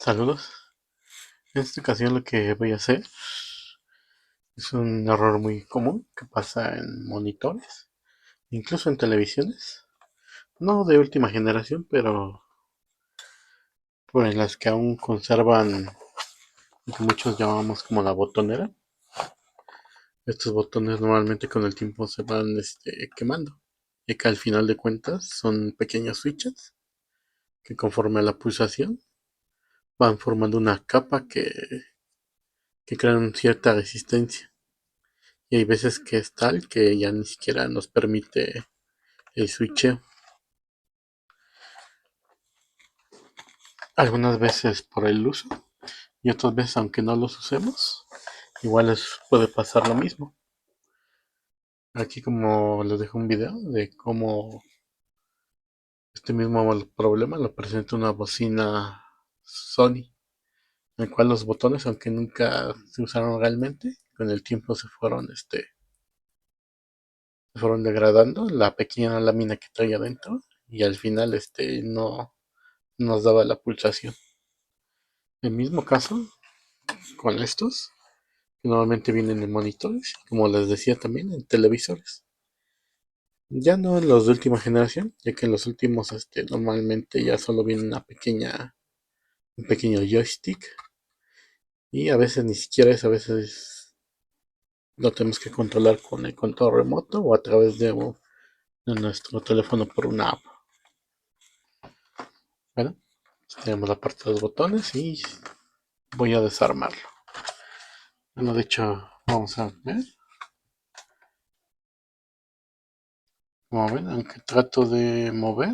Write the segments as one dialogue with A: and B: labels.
A: Saludos. En esta ocasión lo que voy a hacer es un error muy común que pasa en monitores, incluso en televisiones, no de última generación, pero por en las que aún conservan lo que muchos llamamos como la botonera. Estos botones normalmente con el tiempo se van quemando, y que al final de cuentas son pequeños switches que conforme a la pulsación van formando una capa que crean cierta resistencia. Y hay veces que es tal que ya ni siquiera nos permite el switcheo. Algunas veces por el uso y otras veces aunque no los usemos, igual les puede pasar lo mismo. Aquí como les dejo un video de cómo este mismo problema lo presenta una bocina Sony, en el cual los botones, aunque nunca se usaron realmente, con el tiempo se fueron degradando la pequeña lámina que traía adentro y al final no nos daba la pulsación. El mismo caso con estos, que normalmente vienen en monitores, como les decía también en televisores. Ya no en los de última generación, ya que en los últimos normalmente ya solo viene un pequeño joystick y a veces ni siquiera es, a veces lo tenemos que controlar con el control remoto o a través de nuestro teléfono por una app. Bueno, tenemos la parte de los botones y voy a desarmarlo. Bueno, de hecho, vamos a ver. Como ven, aunque trato de mover,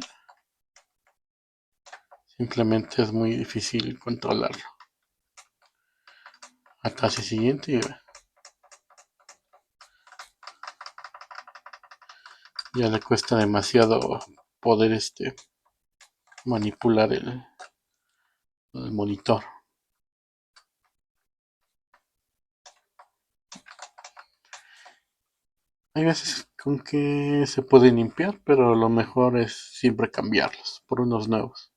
A: simplemente es muy difícil controlarlo. Acá hacia siguiente y ya le cuesta demasiado poder manipular el monitor. Hay veces con que se puede limpiar, pero lo mejor es siempre cambiarlos por unos nuevos.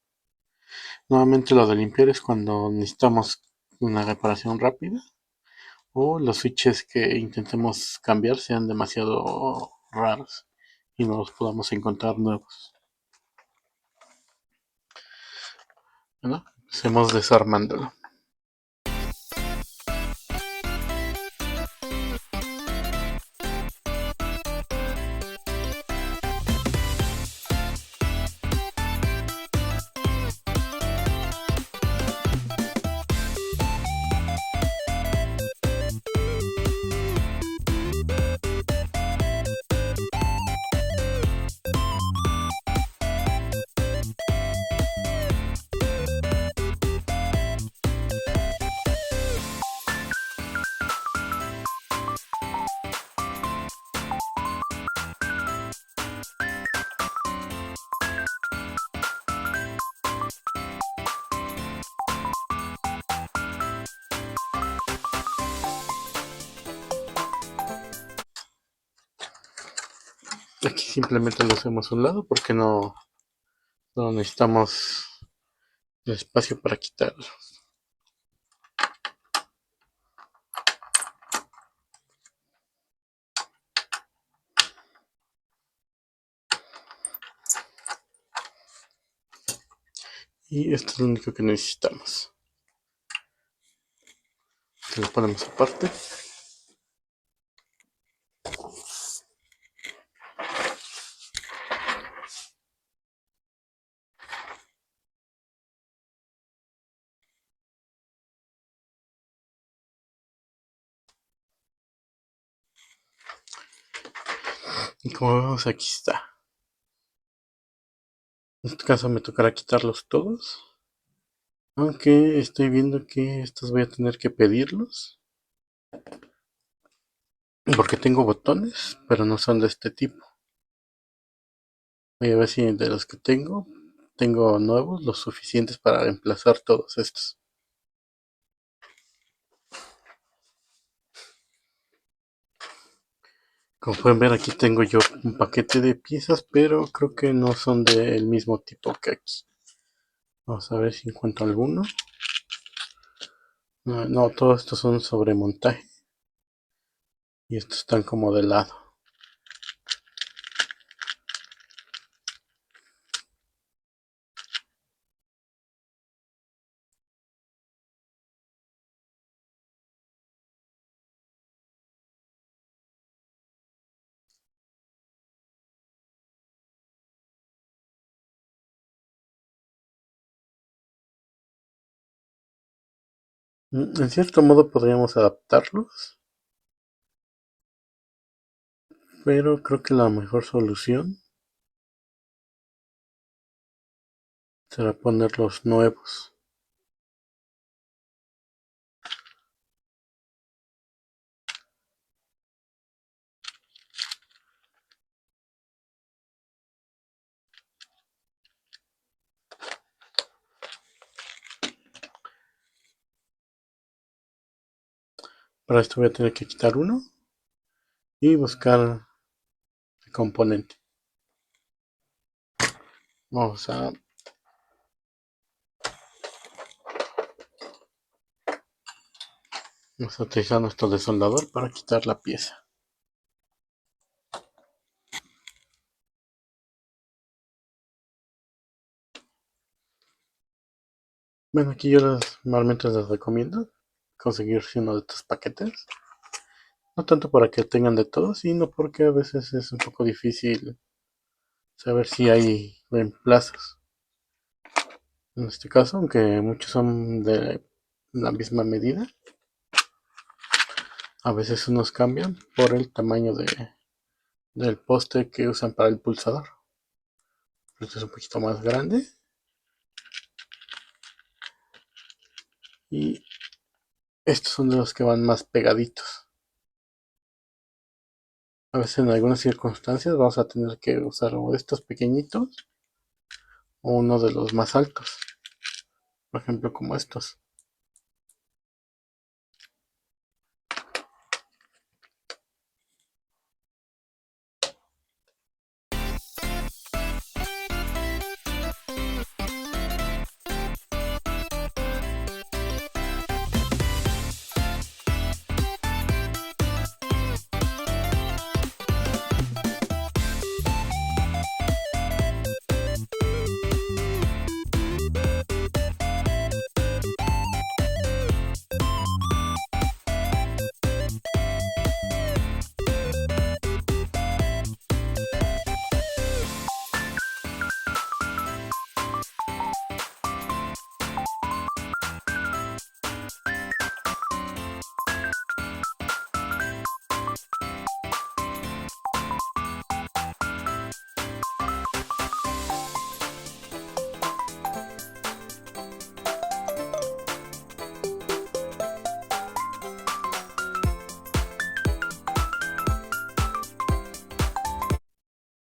A: Nuevamente lo de limpiar es cuando necesitamos una reparación rápida o los switches que intentemos cambiar sean demasiado raros y no los podamos encontrar nuevos. Bueno, empecemos desarmándolo. Aquí simplemente lo hacemos a un lado porque no necesitamos el espacio para quitarlo. Y esto es lo único que necesitamos. Lo ponemos aparte. Y como vemos aquí está. En este caso me tocará quitarlos todos. Aunque estoy viendo que estos voy a tener que pedirlos. Porque tengo botones, pero no son de este tipo. Voy a ver si de los que tengo nuevos, los suficientes para reemplazar todos estos. Como pueden ver, aquí tengo yo un paquete de piezas, pero creo que no son del mismo tipo que aquí. Vamos a ver si encuentro alguno. No, todos estos son sobre montaje y estos están como de lado. En cierto modo podríamos adaptarlos, pero creo que la mejor solución será ponerlos nuevos. Para esto voy a tener que quitar uno y buscar el componente. Vamos a utilizar nuestro desoldador para quitar la pieza. Bueno, aquí yo normalmente les recomiendo conseguirse uno de estos paquetes. No tanto para que tengan de todo, sino porque a veces es un poco difícil saber si hay reemplazos. En este caso, aunque muchos son de la misma medida, a veces unos cambian por el tamaño del poste que usan para el pulsador. Este es un poquito más grande y estos son de los que van más pegaditos. A veces en algunas circunstancias vamos a tener que usar uno de estos pequeñitos o uno de los más altos, por ejemplo como estos.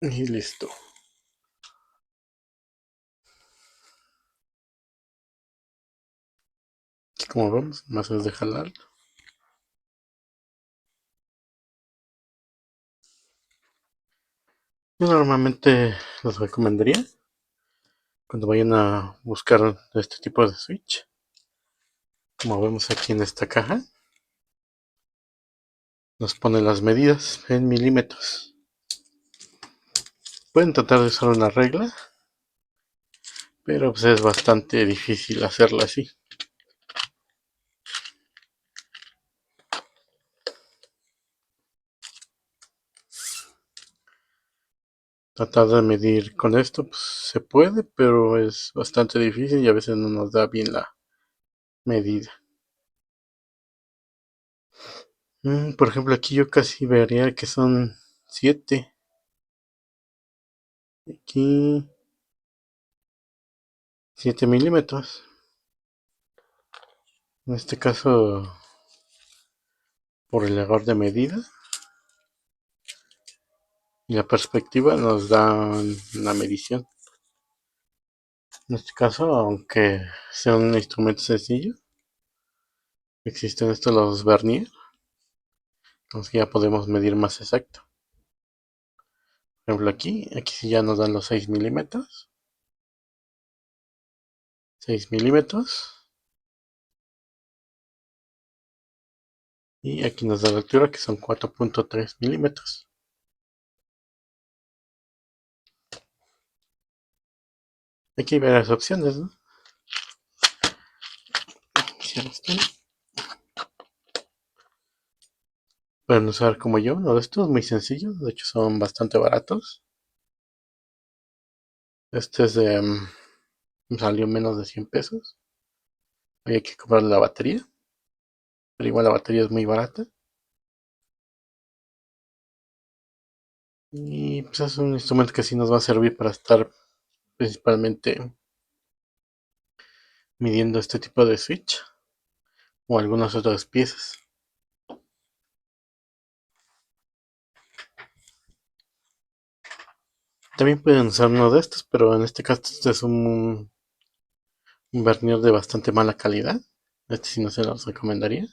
A: Y listo. Aquí como vemos, más es de jalar. Yo normalmente les recomendaría cuando vayan a buscar este tipo de switch, como vemos aquí en esta caja, nos pone las medidas en milímetros. Pueden tratar de usar una regla, pero pues es bastante difícil hacerlo así. Tratar de medir con esto pues, se puede, pero es bastante difícil y a veces no nos da bien la medida. Por ejemplo, aquí yo casi vería que son 7. Aquí 7 milímetros. En este caso, por el error de medida y la perspectiva nos dan una medición. En este caso, aunque sea un instrumento sencillo, existen estos los vernier, entonces ya podemos medir más exacto. Por ejemplo aquí sí ya nos dan los 6 milímetros. 6 milímetros. Y aquí nos da la altura que son 4.3 milímetros. Aquí hay varias opciones, ¿no? Pueden usar como yo uno de estos, muy sencillos. De hecho son bastante baratos. Este es de... salió menos de 100 pesos. Hay que comprar la batería. Pero igual la batería es muy barata. Y pues es un instrumento que sí nos va a servir para estar principalmente midiendo este tipo de switch o algunas otras piezas. También pueden usar uno de estos, pero en este caso este es un vernier de bastante mala calidad. Este sí no se los recomendaría.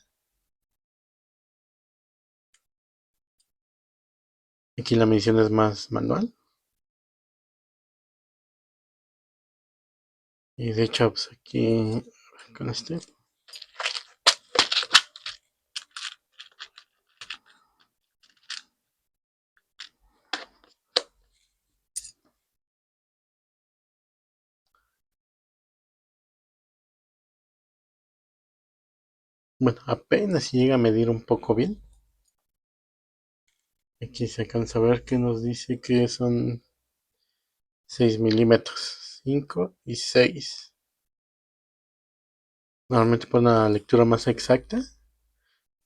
A: Aquí la medición es más manual. Y de hecho, pues aquí con este. Bueno, apenas si llega a medir un poco bien. Aquí se alcanza a ver que nos dice que son 6 milímetros. 5 y 6. Normalmente para una lectura más exacta,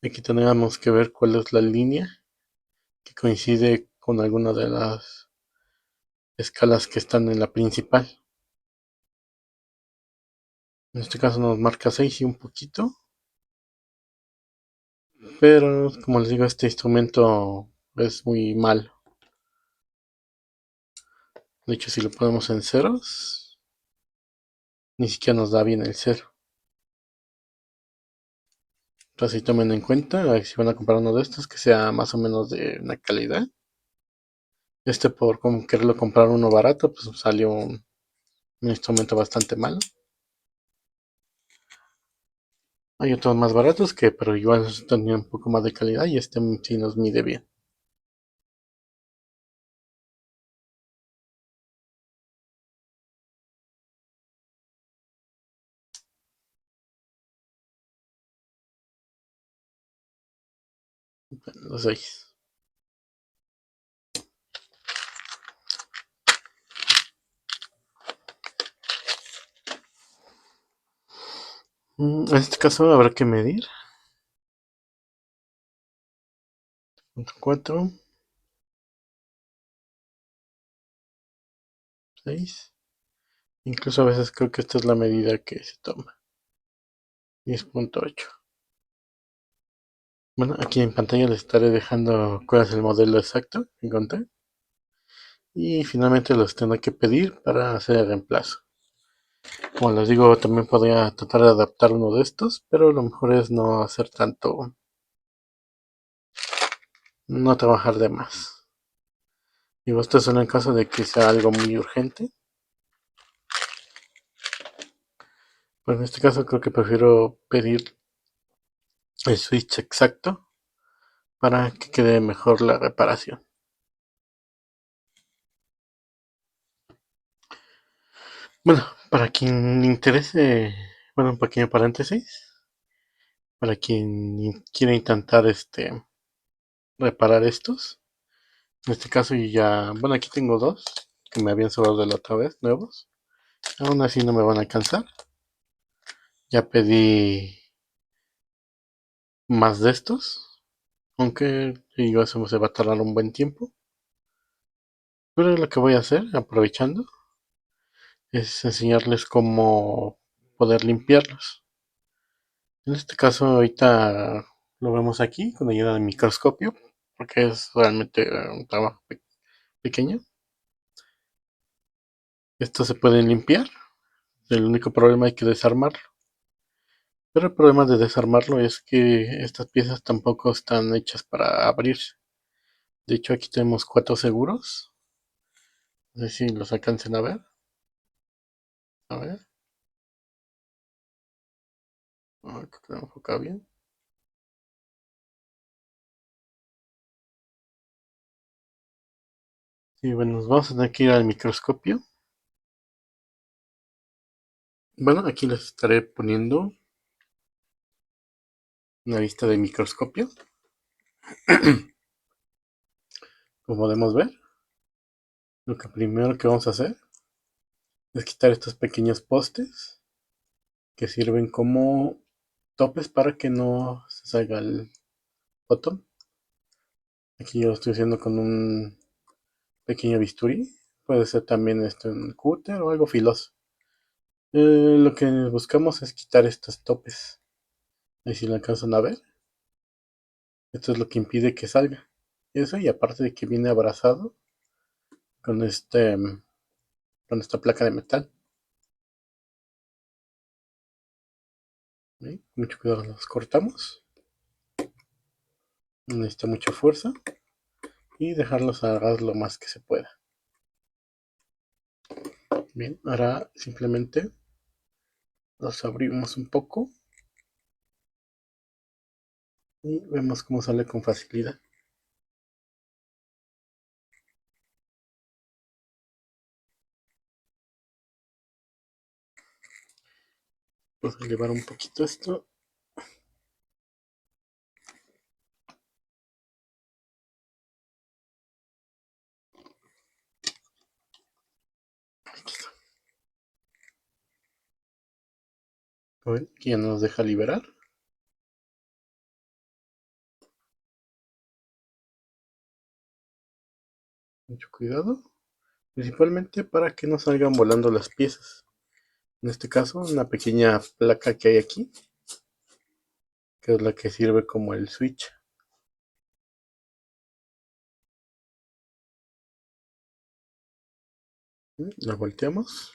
A: aquí tendríamos que ver cuál es la línea que coincide con alguna de las escalas que están en la principal. En este caso nos marca 6 y un poquito. Pero como les digo, este instrumento es muy malo. De hecho, si lo ponemos en ceros, ni siquiera nos da bien el cero. Entonces, tomen en cuenta, si van a comprar uno de estos, que sea más o menos de una calidad. Este, por como quererlo comprar uno barato, pues salió un instrumento bastante malo. Hay otros más baratos que, pero igual tienen un poco más de calidad y este sí nos mide bien. Los 6. En este caso habrá que medir. 4, 6. Incluso a veces creo que esta es la medida que se toma. 10.8. Bueno, aquí en pantalla les estaré dejando cuál es el modelo exacto que encontré. Y finalmente los tengo que pedir para hacer el reemplazo. Como les digo, también podría tratar de adaptar uno de estos, pero lo mejor es no hacer tanto, no trabajar de más. Digo, esto es en el caso de que sea algo muy urgente. Pues en este caso creo que prefiero pedir el switch exacto para que quede mejor la reparación. Bueno, para quien interese, bueno, un pequeño paréntesis, para quien quiera intentar reparar estos, en este caso yo ya, bueno, aquí tengo dos que me habían sobrado de la otra vez, nuevos. Aún así no me van a alcanzar. Ya pedí más de estos, aunque digo, eso se va a tardar un buen tiempo. Pero lo que voy a hacer, aprovechando, es enseñarles cómo poder limpiarlos. En este caso, ahorita lo vemos aquí con ayuda de microscopio, porque es realmente un trabajo pequeño. Estos se pueden limpiar, el único problema hay que desarmarlo. Pero el problema de desarmarlo es que estas piezas tampoco están hechas para abrirse. De hecho, aquí tenemos cuatro seguros No sé si los alcancen a ver. A ver. A ver que lo enfoca bien. Y bueno, nos vamos a tener que ir al microscopio. Bueno, aquí les estaré poniendo una vista de microscopio. Como podemos ver, lo que primero que vamos a hacer es quitar estos pequeños postes que sirven como topes para que no se salga el botón. Aquí yo lo estoy haciendo con un pequeño bisturí. Puede ser también un cúter o algo filoso. Lo que buscamos es quitar estos topes. Ahí si lo alcanzan a ver. Esto es lo que impide que salga. Eso, y aparte de que viene abrazado con con esta placa de metal. ¿Sí? Mucho cuidado, los cortamos. No necesita mucha fuerza. Y dejarlos agarrar lo más que se pueda. Bien, ahora simplemente los abrimos un poco y vemos cómo sale con facilidad. Vamos a elevar un poquito esto. Aquí está. Ven, que ya nos deja liberar. Mucho cuidado. Principalmente para que no salgan volando las piezas. En este caso, una pequeña placa que hay aquí, que es la que sirve como el switch. La volteamos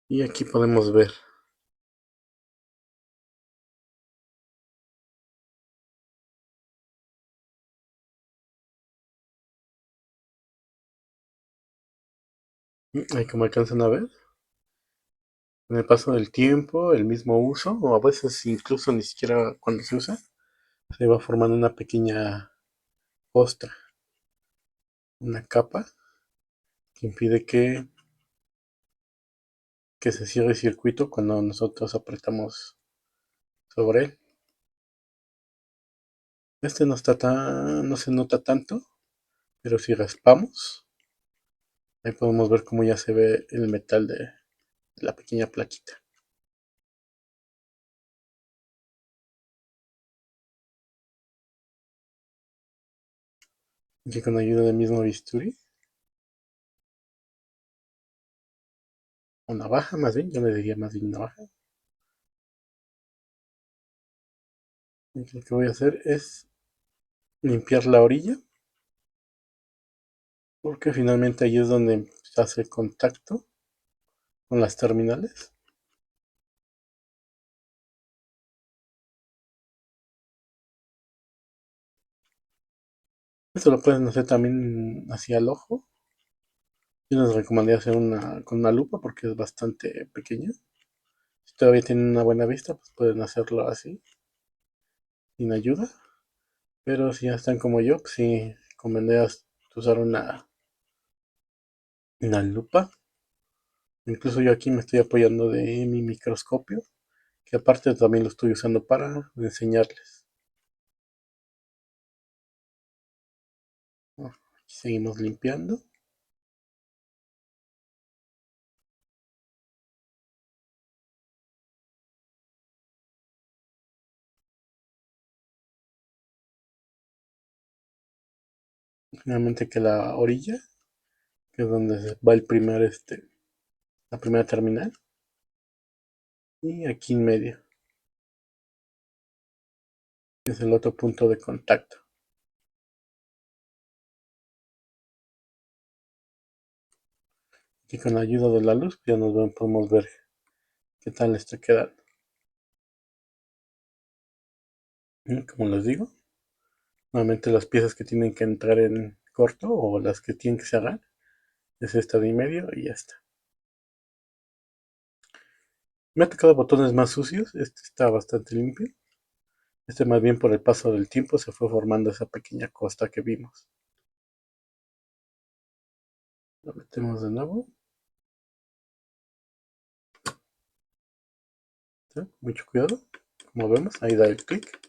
A: y aquí podemos ver. Ahí como alcanzan a ver, en el paso del tiempo, el mismo uso, o a veces incluso ni siquiera cuando se usa, se va formando una pequeña costra, una capa que impide que se cierre el circuito cuando nosotros apretamos sobre él. Este no se nota tanto, pero si raspamos, ahí podemos ver cómo ya se ve el metal de la pequeña plaquita. Aquí con ayuda del mismo bisturí, o navaja más bien, yo le diría más bien navaja. Y lo que voy a hacer es limpiar la orilla, porque finalmente ahí es donde se hace contacto con las terminales. Esto lo pueden hacer también hacia el ojo. Yo les recomendaría hacer con una lupa porque es bastante pequeño. Si todavía tienen una buena vista, pues pueden hacerlo así, sin ayuda. Pero si ya están como yo, pues sí, convendría usar una lupa. Incluso yo aquí me estoy apoyando de mi microscopio, que aparte también lo estoy usando para enseñarles. Aquí seguimos limpiando. Finalmente que la orilla, que es donde va la primera terminal. Y aquí en medio, que es el otro punto de contacto. Y con la ayuda de la luz, pues ya podemos ver qué tal está quedando. Como les digo, nuevamente las piezas que tienen que entrar corto o las que tienen que cerrar. Es esta de en medio y ya está. Me ha tocado botones más sucios. Este está bastante limpio. Este más bien por el paso del tiempo se fue formando esa pequeña costa que vimos. Lo metemos de nuevo. ¿Sí? Mucho cuidado. Como vemos, ahí da el clic.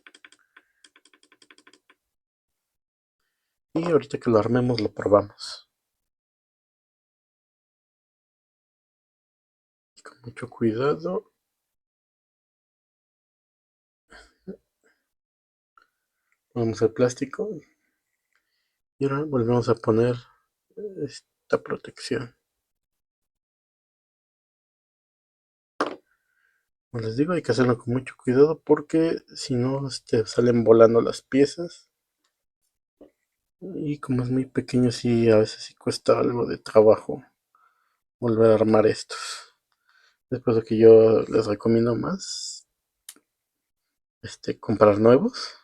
A: Y ahorita que lo armemos lo probamos. Con mucho cuidado. Ponemos el plástico. Y ahora volvemos a poner esta protección. Como les digo, hay que hacerlo con mucho cuidado porque si no salen volando las piezas. Y como es muy pequeño, sí, a veces sí cuesta algo de trabajo volver a armar estos. Después de que yo les recomiendo más comprar nuevos.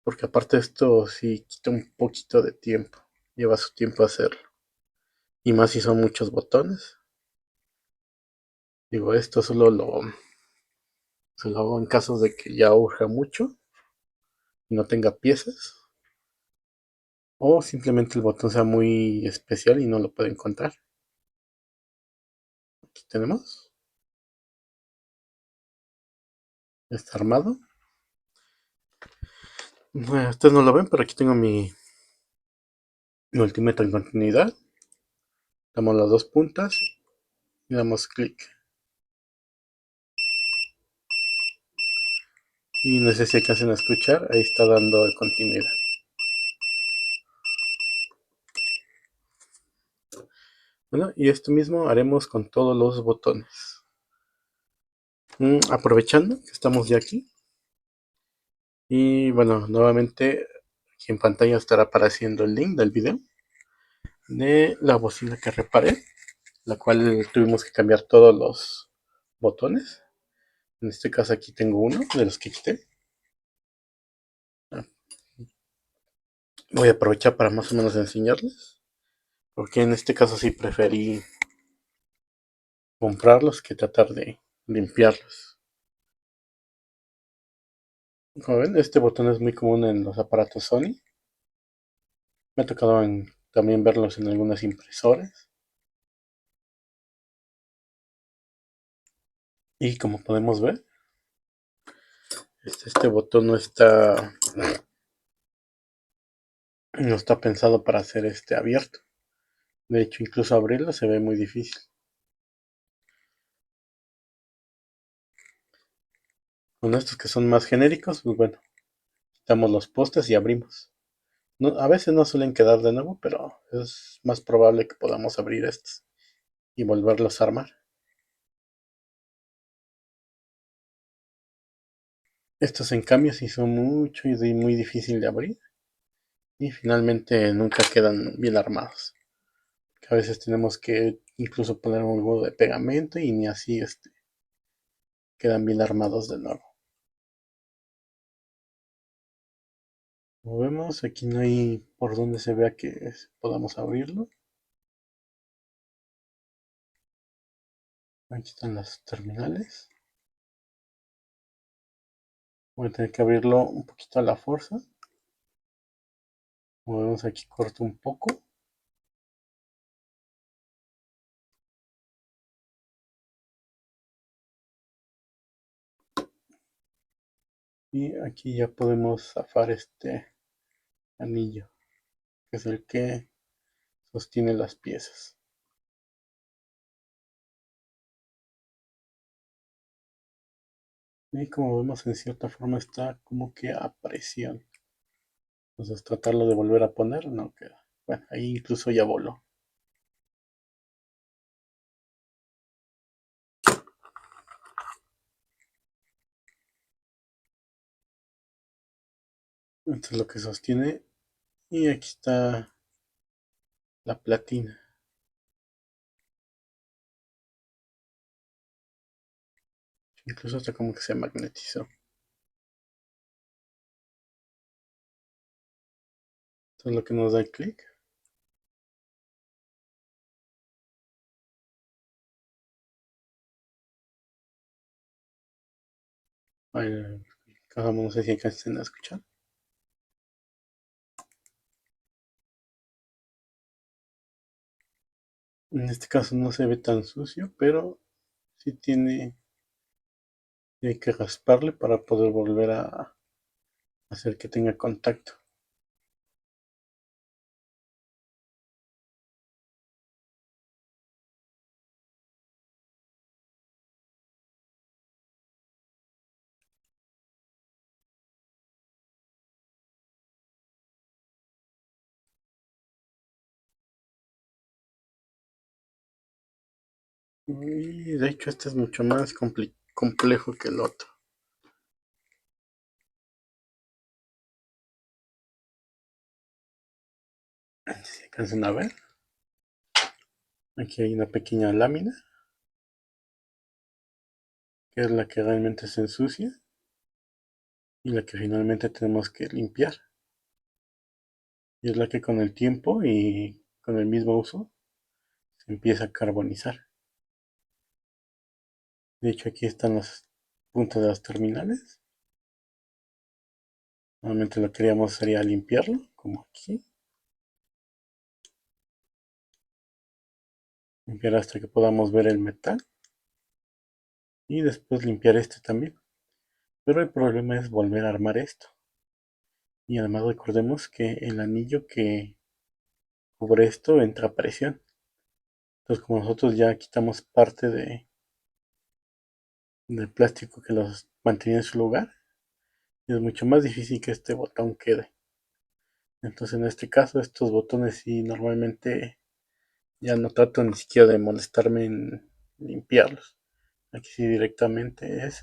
A: Porque aparte esto sí quita un poquito de tiempo. Lleva su tiempo hacerlo. Y más si son muchos botones. Digo, esto se lo hago en casos de que ya urja mucho y no tenga piezas. O simplemente el botón sea muy especial y no lo puede encontrar. Aquí tenemos. Está armado. Bueno, ustedes no lo ven, pero aquí tengo mi multímetro en continuidad. Damos las dos puntas y damos clic. Y no sé si alcancen a escuchar, ahí está dando continuidad. Bueno, y esto mismo haremos con todos los botones. Aprovechando que estamos ya aquí. Y bueno, nuevamente aquí en pantalla estará apareciendo el link del video de la bocina que reparé, la cual tuvimos que cambiar todos los botones. En este caso aquí tengo uno de los que quité. Voy a aprovechar para más o menos enseñarles, porque en este caso sí preferí comprarlos que tratar de limpiarlos. Como ven, este botón es muy común en los aparatos Sony. Me ha tocado también verlos en algunas impresoras. Y como podemos ver, este botón no está pensado para ser abierto. De hecho, incluso abrirlo se ve muy difícil. Con estos que son más genéricos, pues bueno, quitamos los postes y abrimos. No, a veces no suelen quedar de nuevo, pero es más probable que podamos abrir estos y volverlos a armar. Estos en cambio sí son mucho y muy difícil de abrir y finalmente nunca quedan bien armados. A veces tenemos que incluso poner algo de pegamento y ni así quedan bien armados de nuevo. Como vemos, aquí no hay por donde se vea que podamos abrirlo. Aquí están las terminales. Voy a tener que abrirlo un poquito a la fuerza. Como vemos aquí corto un poco. Y aquí ya podemos zafar este anillo, que es el que sostiene las piezas. Y como vemos en cierta forma está como que a presión. Entonces tratarlo de volver a poner no queda. Bueno, ahí incluso ya voló. Esto es lo que sostiene. Y aquí está la platina. Incluso hasta como que se magnetizó. Esto es lo que nos da el clic. No sé si alcancen a escuchar. En este caso no se ve tan sucio, pero sí tiene que rasparle para poder volver a hacer que tenga contacto. Y de hecho este es mucho más complejo que el otro. Si alcanzan a ver, aquí hay una pequeña lámina, que es la que realmente se ensucia y la que finalmente tenemos que limpiar. Y es la que con el tiempo y con el mismo uso se empieza a carbonizar. De hecho aquí están las puntas de las terminales. Normalmente lo que haríamos sería limpiarlo, como aquí. Limpiar hasta que podamos ver el metal. Y después limpiar este también. Pero el problema es volver a armar esto. Y además recordemos que el anillo que cubre esto entra a presión. Entonces como nosotros ya quitamos parte del plástico que los mantenía en su lugar, es mucho más difícil que este botón quede. Entonces en este caso estos botones sí normalmente ya no trato ni siquiera de molestarme en limpiarlos. Aquí sí directamente es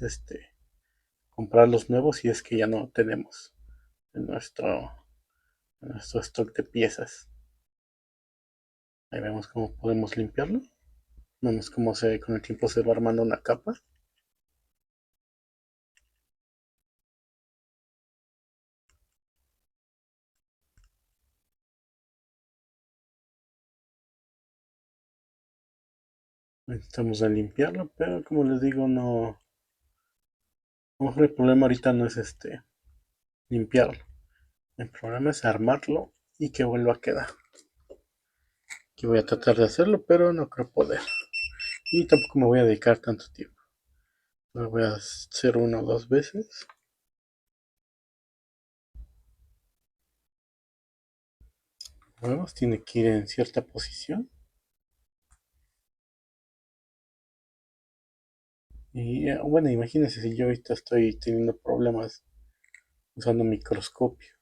A: comprar los nuevos si es que ya no tenemos en nuestro stock de piezas. Ahí vemos cómo podemos limpiarlo. Vemos cómo con el tiempo se va armando una capa. Necesitamos de limpiarlo, pero como les digo, no. A lo mejor el problema ahorita no es limpiarlo. El problema es armarlo y que vuelva a quedar. Aquí voy a tratar de hacerlo, pero no creo poder. Y tampoco me voy a dedicar tanto tiempo. Lo voy a hacer una o dos veces. Vemos, tiene que ir en cierta posición. Y bueno, imagínense si yo ahorita estoy teniendo problemas usando microscopio.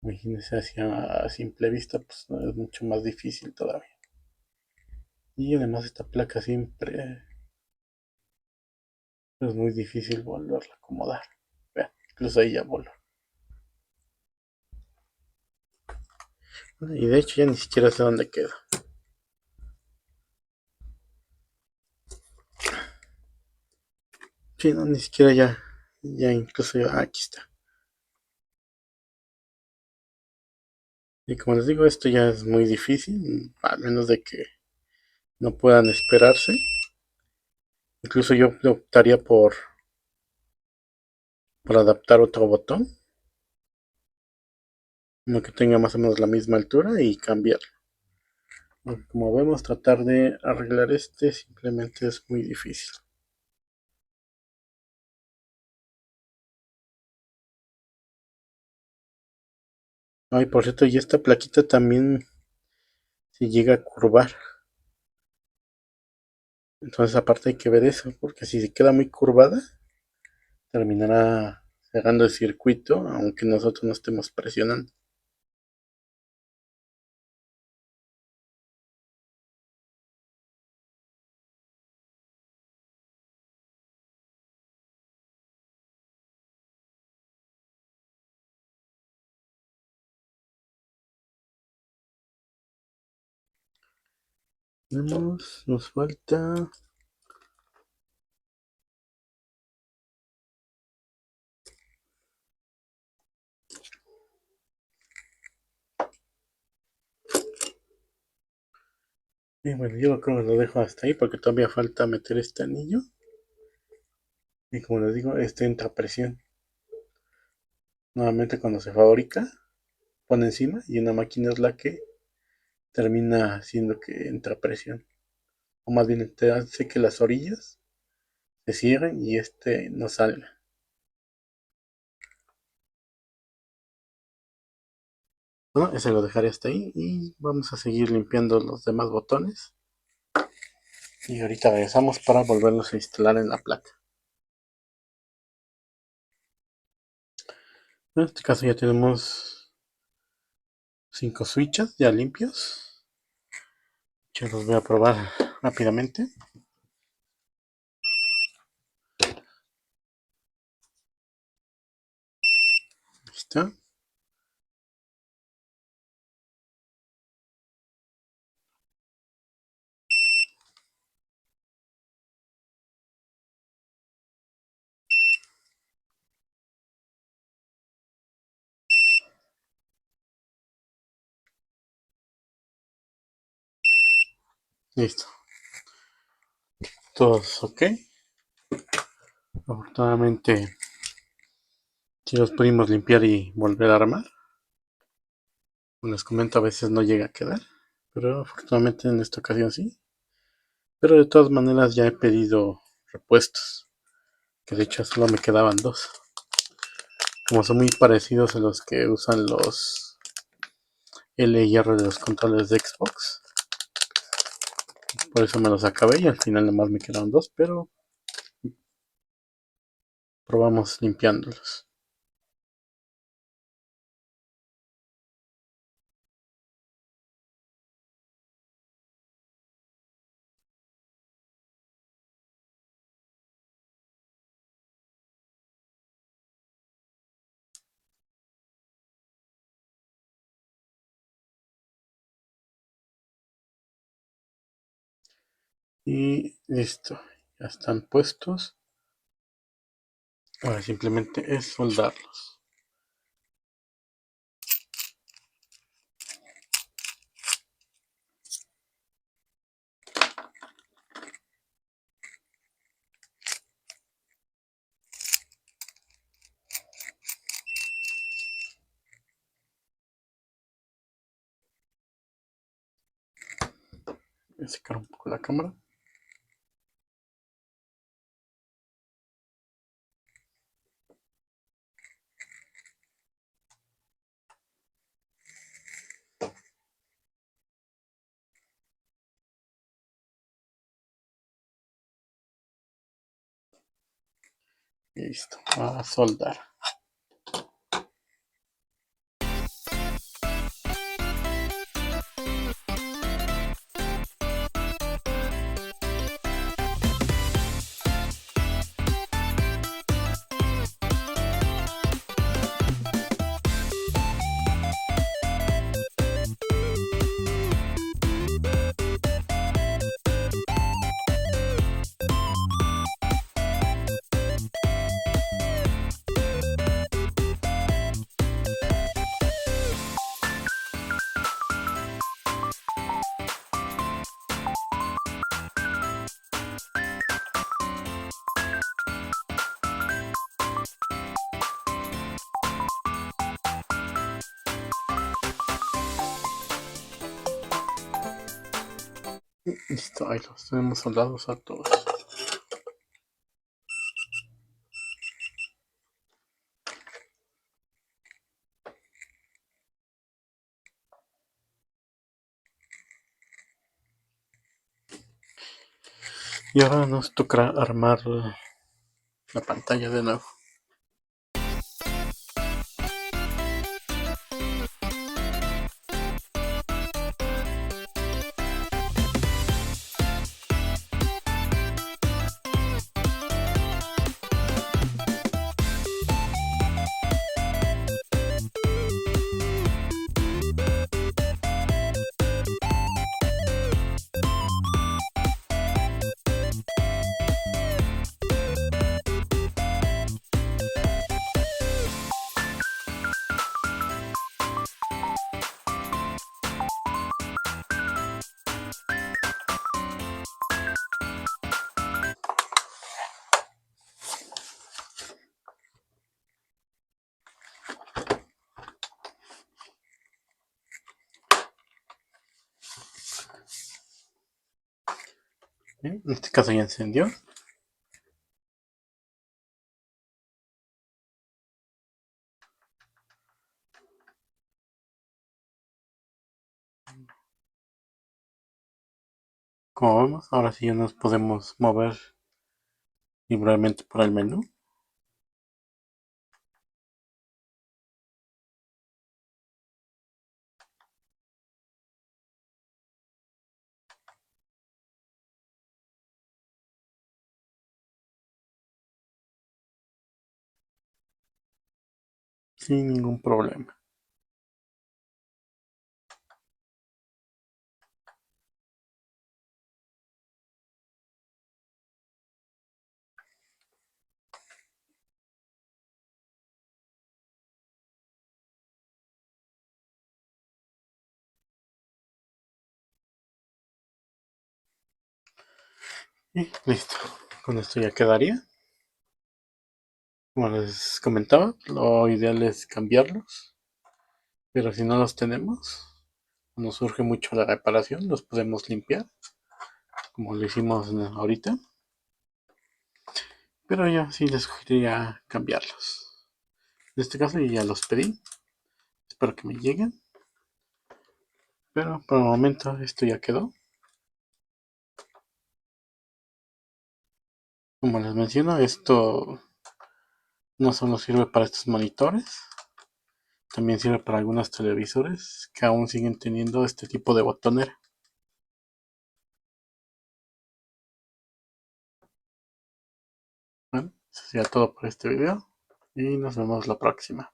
A: Imagínense a simple vista, pues es mucho más difícil todavía. Y además esta placa siempre es muy difícil volverla a acomodar. Vean, incluso ahí ya voló. Y de hecho ya ni siquiera sé dónde queda. Sí, no, ni siquiera ya incluso ya, aquí está. Y como les digo, esto ya es muy difícil, a menos de que no puedan esperarse. Incluso yo optaría por adaptar otro botón, uno que tenga más o menos la misma altura y cambiarlo. Como vemos, tratar de arreglar simplemente es muy difícil. Ay, por cierto, y esta plaquita también se llega a curvar. Entonces aparte hay que ver eso, porque si se queda muy curvada, terminará cerrando el circuito, aunque nosotros no estemos presionando. Nos falta. Y bueno, yo creo que lo dejo hasta ahí porque todavía falta meter este anillo. Y como les digo, este entra a presión. Nuevamente cuando se fabrica, pone encima y una máquina es la que termina haciendo que entra a presión. O más bien te hace que las orillas se cierren y este no salga. Bueno, ese lo dejaré hasta ahí y vamos a seguir limpiando los demás botones. Y ahorita regresamos para volverlos a instalar en la placa. En este caso ya tenemos 5 switches ya limpios. Yo los voy a probar rápidamente. ¿Listo? Listo. Todos ok. Afortunadamente, si los pudimos limpiar y volver a armar. Les comento, a veces no llega a quedar, pero afortunadamente en esta ocasión sí. Pero de todas maneras ya he pedido repuestos, que de hecho solo me quedaban dos. Como son muy parecidos a los que usan los LR de los controles de Xbox. Por eso me los acabé y al final nomás me quedaron dos, pero probamos limpiándolos. Y listo, ya están puestos. Ahora simplemente es soldarlos. Voy a secar un poco la cámara. Y listo, a soldar. Listo, ahí los tenemos soldados a todos. Y ahora nos tocará armar la pantalla de nuevo. Bien, en este caso ya encendió. Como vemos, ahora sí ya nos podemos mover libremente por el menú. Sin ningún problema. Y listo. Con esto ya quedaría. Como les comentaba, lo ideal es cambiarlos. Pero si no los tenemos, nos surge mucho la reparación, los podemos limpiar, como lo hicimos ahorita. Pero yo sí les sugeriría cambiarlos. En este caso yo ya los pedí. Espero que me lleguen. Pero por el momento esto ya quedó. Como les menciono, esto no solo sirve para estos monitores, también sirve para algunos televisores que aún siguen teniendo este tipo de botonera. Bueno, eso sería todo por este video y nos vemos la próxima.